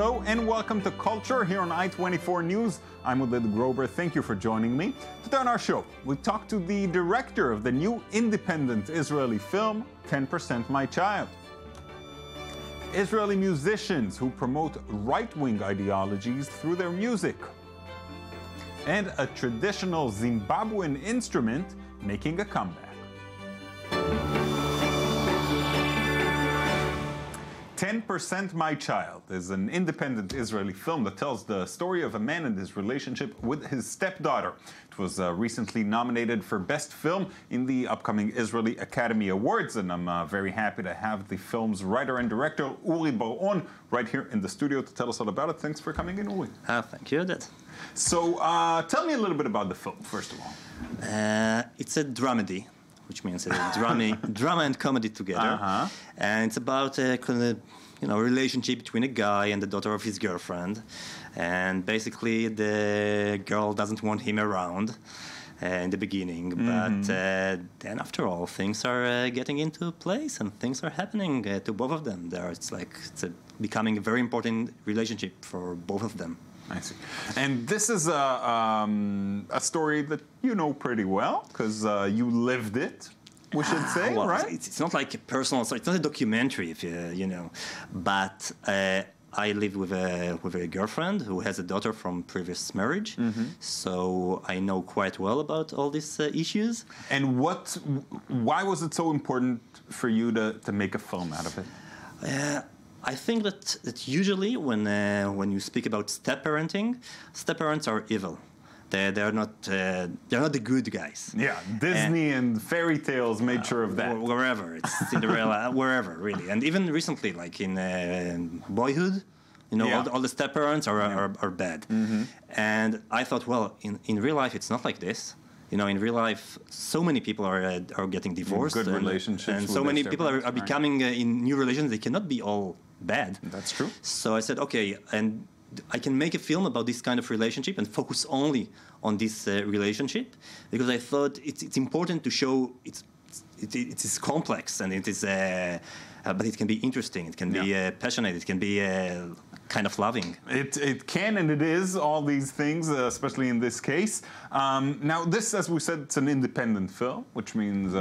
Hello and welcome to Culture here on I-24 News. I'm Udlid Grober. Thank you for joining me. Today on our show, we talk to the director of the new independent Israeli film, 10% My Child. Israeli musicians who promote right-wing ideologies through their music. And a traditional Zimbabwean instrument making a comeback. 10% My Child is an independent Israeli film that tells the story of a man and his relationship with his stepdaughter. It was recently nominated for Best Film in the upcoming Israeli Academy Awards, and I'm very happy to have the film's writer and director, Uri Bar-On, right here in the studio to tell us all about it. Thanks for coming in, Uri. Thank you, Oded. So tell me a little bit about the film, first of all. It's a dramedy, which means a drama and comedy together. And it's about a relationship between a guy and the daughter of his girlfriend. And basically the girl doesn't want him around in the beginning. But then after all, things are getting into place and things are happening to both of them. It's becoming a very important relationship for both of them. I see. And this is a story that you know pretty well, because you lived it, we should say, well, right? It's not like a personal story. It's not a documentary, if you know. But I live with a girlfriend who has a daughter from previous marriage. So I know quite well about all these issues. And why was it so important for you to make a film out of it? I think that usually when you speak about step-parenting, step-parents are evil. They're not the good guys. Yeah, Disney and fairy tales made sure of that. Wherever, it's Cinderella, wherever really. And even recently, like in Boyhood, all the step-parents are bad. And I thought, well, in real life, it's not like this. In real life, so many people are getting divorced. Good relationships. And so many people are becoming in new relations. They cannot be all bad. That's true. So I said, okay, and I can make a film about this kind of relationship and focus only on this relationship, because I thought it's important to show it is complex and it is, but it can be interesting. It can be passionate. It can be kind of loving. It can and it is all these things, especially in this case. Now, this, as we said, it's an independent film, which means.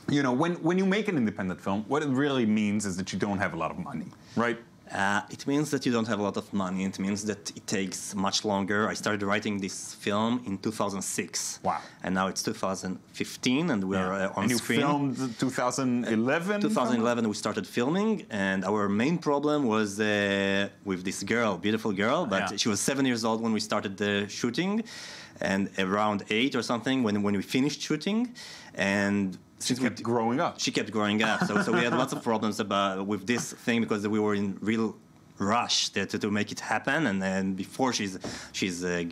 When you make an independent film, what it really means is that you don't have a lot of money, right? It means that you don't have a lot of money. It means that it takes much longer. I started writing this film in 2006. Wow. And now it's 2015 and we're on screen. And you filmed 2011? 2011 we started filming, and our main problem was with this girl, beautiful girl, but she was 7 years old when we started the shooting, and around 8 or something when we finished shooting. And she kept growing up. She kept growing up. So we had lots of problems with this thing, because we were in real rush to make it happen. And then before she's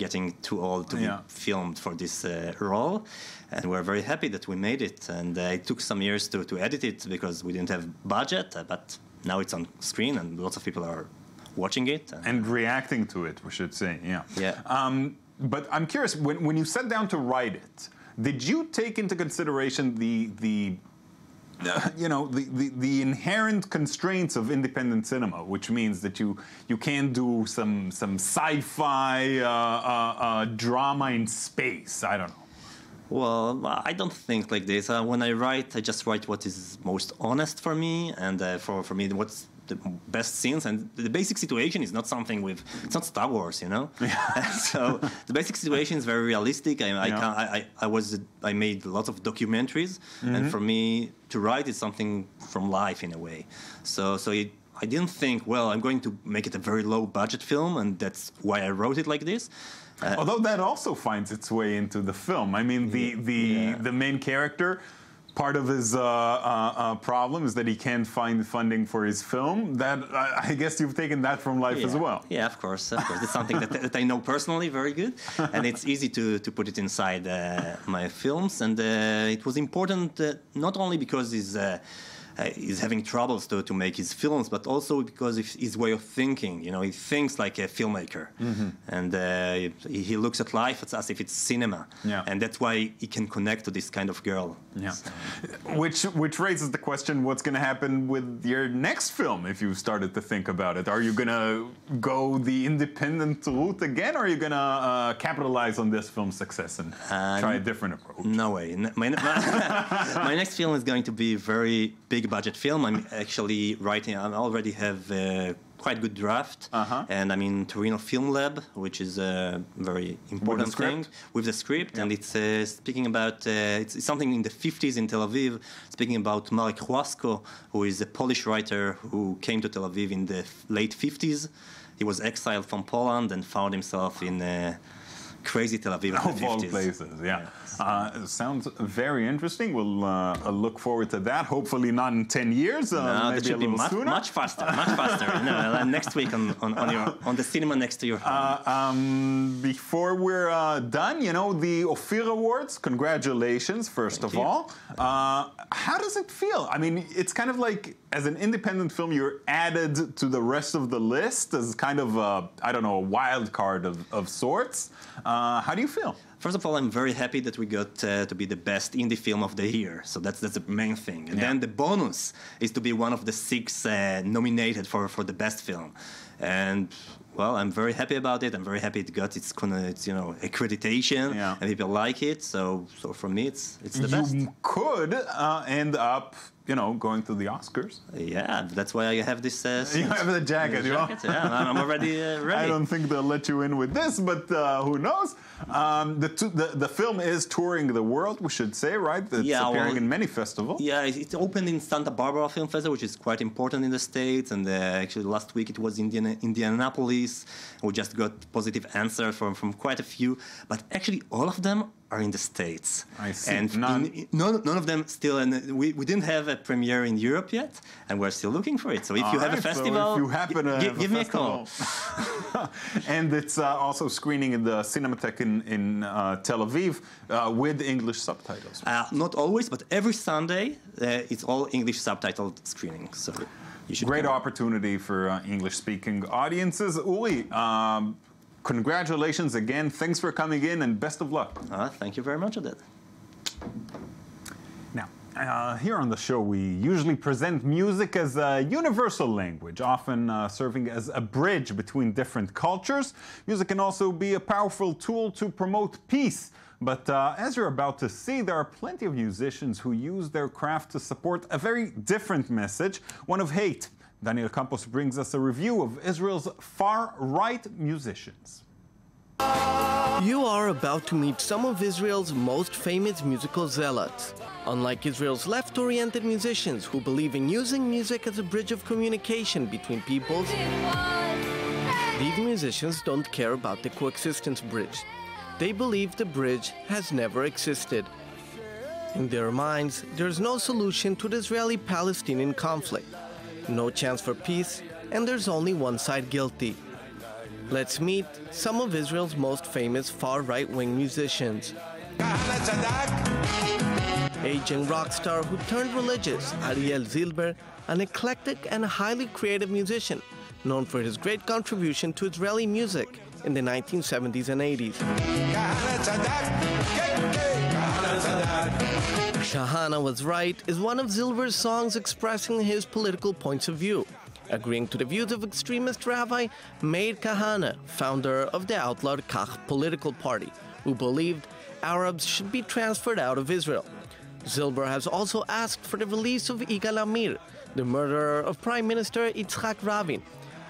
getting too old to be filmed for this role. And we're very happy that we made it. And it took some years to edit it because we didn't have budget. But now it's on screen and lots of people are watching it. And reacting to it, we should say, Yeah. But I'm curious, when you sat down to write it, did you take into consideration the inherent constraints of independent cinema, which means that you can't do some sci-fi drama in space? I don't know. Well, I don't think like this. When I write, I just write what is most honest for me, and for me, what's the best scenes. And the basic situation is not something it's not Star Wars, So the basic situation is very realistic. I made lots of documentaries, and for me to write is something from life in a way. So I didn't think, well, I'm going to make it a very low budget film, and that's why I wrote it like this. Although that also finds its way into the film. I mean, the main character, part of his problem is that he can't find funding for his film. That I guess you've taken that from life as well. Yeah, of course. It's something that I know personally very good, and it's easy to put it inside my films. And it was important not only because is having troubles to make his films, but also because of his way of thinking. He thinks like a filmmaker, and he looks at life as if it's cinema, and that's why he can connect to this kind of girl. Yeah, which raises the question: what's going to happen with your next film if you started to think about it? Are you going to go the independent route again, or are you going to capitalize on this film's success and try a different approach? No way. My next film is going to be a very big budget film. I'm actually writing. I already have quite good draft, and I'm in Torino Film Lab, which is a very important thing with the script, and it's speaking about it's something in the 50s in Tel Aviv, speaking about Marek Chłasko, who is a Polish writer who came to Tel Aviv in the late 50s. He was exiled from Poland and found himself in crazy Tel Aviv in the 50s. Of all places, yeah. Sounds very interesting. We'll look forward to that. Hopefully not in 10 years. No, maybe that should be much faster, much faster. Next week on the cinema next to your home. Before we're done, the Ophir Awards, congratulations, first of all. How does it feel? I mean, it's kind of like, as an independent film, you're added to the rest of the list as kind of, a wild card of sorts. How do you feel? First of all, I'm very happy that we got to be the best indie film of the year. So that's the main thing. And then the bonus is to be one of the 6 nominated for the best film. And well, I'm very happy about it. I'm very happy it got its accreditation, and people like it. So for me, it's the best. You could end up, going to the Oscars. Yeah, that's why I have this. You have the jacket. Yeah, I'm already ready. I don't think they'll let you in with this, but who knows? The film is touring the world, we should say, right? It's appearing in many festivals. Yeah, it opened in Santa Barbara Film Festival, which is quite important in the States. And actually, last week it was Indianapolis. We just got positive answers from quite a few. But actually, all of them are in the States. I see. And none of them still, and we didn't have a premiere in Europe yet, and we're still looking for it. So if you have a festival, so if you happen to give me a call. And it's also screening in the Cinematheque in Tel Aviv with English subtitles. Not always, but every Sunday it's all English subtitled screening. So you should. Great opportunity for English-speaking audiences. Uli, congratulations again. Thanks for coming in, and best of luck. Thank you very much, Oded. Now, here on the show, we usually present music as a universal language, often serving as a bridge between different cultures. Music can also be a powerful tool to promote peace. But as you're about to see, there are plenty of musicians who use their craft to support a very different message, one of hate. Daniel Campos brings us a review of Israel's far-right musicians. You are about to meet some of Israel's most famous musical zealots. Unlike Israel's left-oriented musicians who believe in using music as a bridge of communication between peoples, these musicians don't care about the coexistence bridge. They believe the bridge has never existed. In their minds, there's no solution to the Israeli-Palestinian conflict, no chance for peace, and there's only one side guilty. Let's meet some of Israel's most famous far-right-wing musicians. Aging rock star who turned religious, Ariel Zilber, an eclectic and highly creative musician, known for his great contribution to Israeli music in the 1970s and 80s. Kahana Was Right is one of Zilber's songs expressing his political points of view, agreeing to the views of extremist rabbi Meir Kahana, founder of the outlawed Kach political party, who believed Arabs should be transferred out of Israel. Zilber has also asked for the release of Yigal Amir, the murderer of Prime Minister Yitzhak Rabin,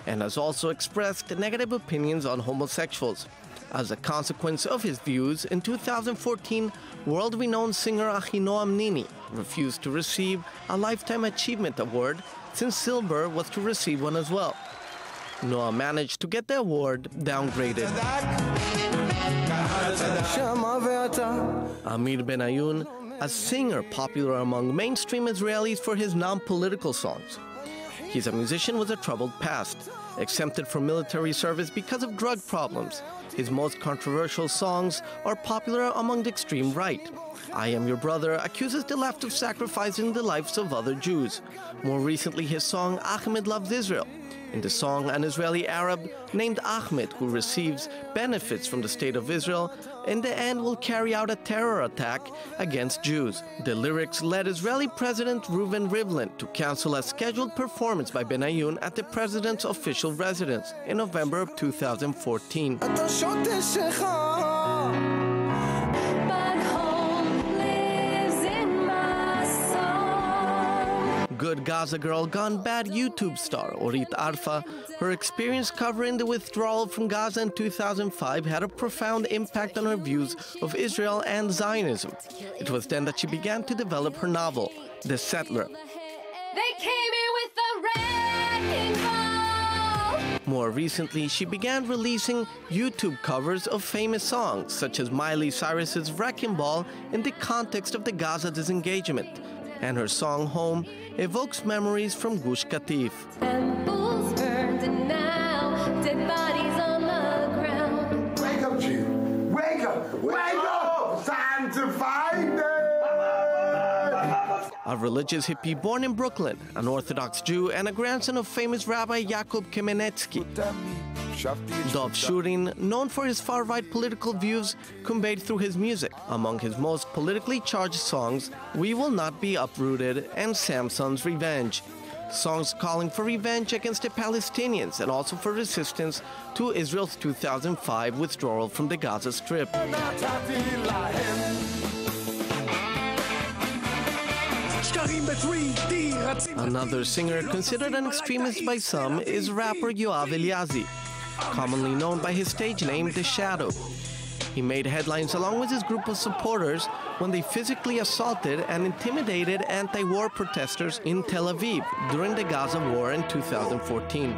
and has also expressed negative opinions on homosexuals. As a consequence of his views, in 2014, world-renowned singer Achinoam Nini refused to receive a Lifetime Achievement Award since Zilber was to receive one as well. Noah managed to get the award downgraded. Amir Benayoun, a singer popular among mainstream Israelis for his non-political songs. He's a musician with a troubled past. exempted from military service because of drug problems. His most controversial songs are popular among the extreme right. I Am Your Brother accuses the left of sacrificing the lives of other Jews. More recently, his song Ahmed Loves Israel. In the song, an Israeli Arab named Ahmed, who receives benefits from the State of Israel, in the end will carry out a terror attack against Jews. The lyrics led Israeli President Reuven Rivlin to cancel a scheduled performance by Benayoun at the president's official residence in November of 2014. Good Gaza Girl Gone Bad YouTube star Orit Arfa, her experience covering the withdrawal from Gaza in 2005 had a profound impact on her views of Israel and Zionism. It was then that she began to develop her novel, The Settler. They came in with the wrecking ball. More recently, she began releasing YouTube covers of famous songs, such as Miley Cyrus's Wrecking Ball, in the context of the Gaza disengagement. And her song Home evokes memories from Gush Katif. And bulls burned and now dead bodies on the ground. Wake up, G. Wake up! Wake up! Time to find it! A religious hippie born in Brooklyn, an Orthodox Jew, and a grandson of famous Rabbi Yaakov Kamenetsky. Dov Shurin, known for his far-right political views, conveyed through his music. Among his most politically charged songs, We Will Not Be Uprooted and Samson's Revenge. Songs calling for revenge against the Palestinians and also for resistance to Israel's 2005 withdrawal from the Gaza Strip. Another singer considered an extremist by some is rapper Yoav Eliazi, commonly known by his stage name The Shadow. He made headlines along with his group of supporters when they physically assaulted and intimidated anti-war protesters in Tel Aviv during the Gaza war in 2014.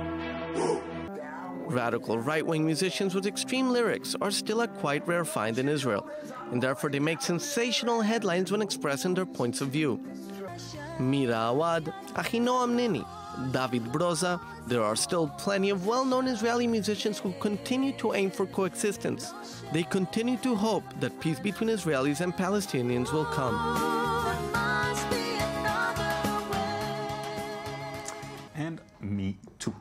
Radical right-wing musicians with extreme lyrics are still a quite rare find in Israel, and therefore they make sensational headlines when expressing their points of view. Mira Awad, Achinoam Nini, David Broza, there are still plenty of well-known Israeli musicians who continue to aim for coexistence. They continue to hope that peace between Israelis and Palestinians will come. And me too.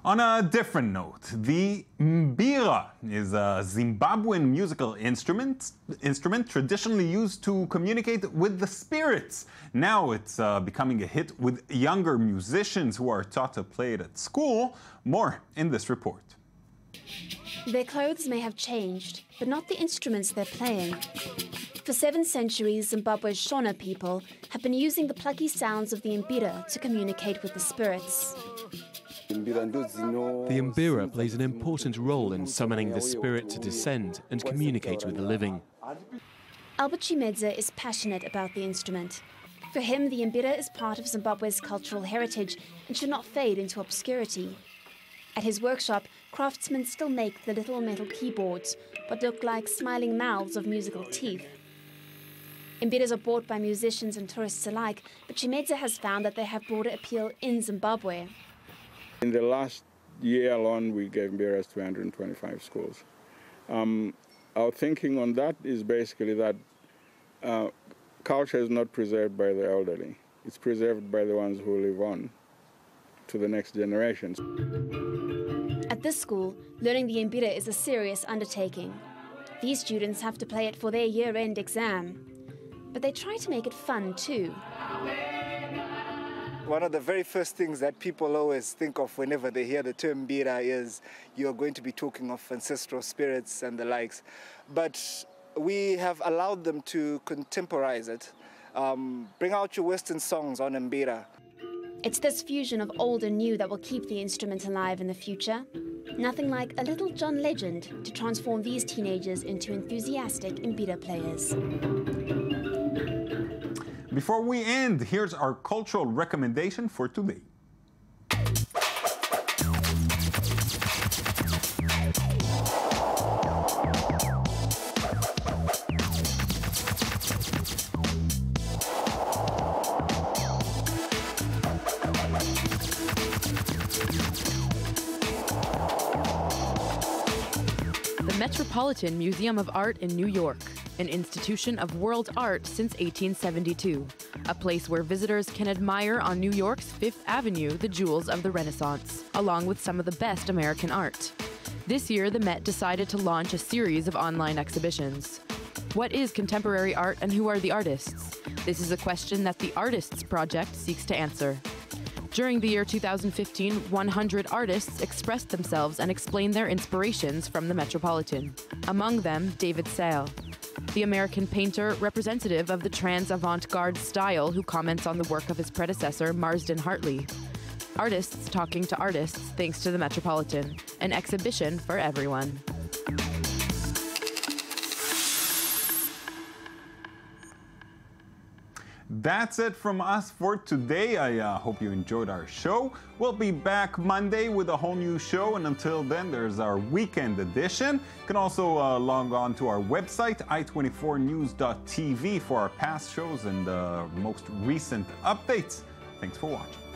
On a different note, the mbira is a Zimbabwean musical instrument traditionally used to communicate with the spirits. Now it's becoming a hit with younger musicians who are taught to play it at school. More in this report. Their clothes may have changed, but not the instruments they're playing. For 7 centuries, Zimbabwe's Shona people have been using the plucky sounds of the mbira to communicate with the spirits. The mbira plays an important role in summoning the spirit to descend and communicate with the living. Albert Chimedza is passionate about the instrument. For him, the mbira is part of Zimbabwe's cultural heritage and should not fade into obscurity. At his workshop, craftsmen still make the little metal keyboards, but look like smiling mouths of musical teeth. Mbiras are bought by musicians and tourists alike, but Chimedza has found that they have broader appeal in Zimbabwe. In the last year alone, we gave mbiras to 125 schools. Our thinking on that is basically that culture is not preserved by the elderly. It's preserved by the ones who live on to the next generations. At this school, learning the mbira is a serious undertaking. These students have to play it for their year-end exam. But they try to make it fun too. One of the very first things that people always think of whenever they hear the term mbira is you're going to be talking of ancestral spirits and the likes. But we have allowed them to contemporize it. Bring out your Western songs on mbira. It's this fusion of old and new that will keep the instrument alive in the future. Nothing like a little John Legend to transform these teenagers into enthusiastic mbira players. Before we end, here's our cultural recommendation for today. Metropolitan Museum of Art in New York, an institution of world art since 1872, a place where visitors can admire on New York's Fifth Avenue the jewels of the Renaissance, along with some of the best American art. This year, the Met decided to launch a series of online exhibitions. What is contemporary art and who are the artists? This is a question that the Artists Project seeks to answer. During the year 2015, 100 artists expressed themselves and explained their inspirations from the Metropolitan. Among them, David Sale, the American painter representative of the trans avant-garde style who comments on the work of his predecessor, Marsden Hartley. Artists talking to artists thanks to the Metropolitan, an exhibition for everyone. That's it from us for today. I hope you enjoyed our show. We'll be back Monday with a whole new show, and until then, there's our weekend edition. You can also log on to our website, i24news.tv, for our past shows and most recent updates. Thanks for watching.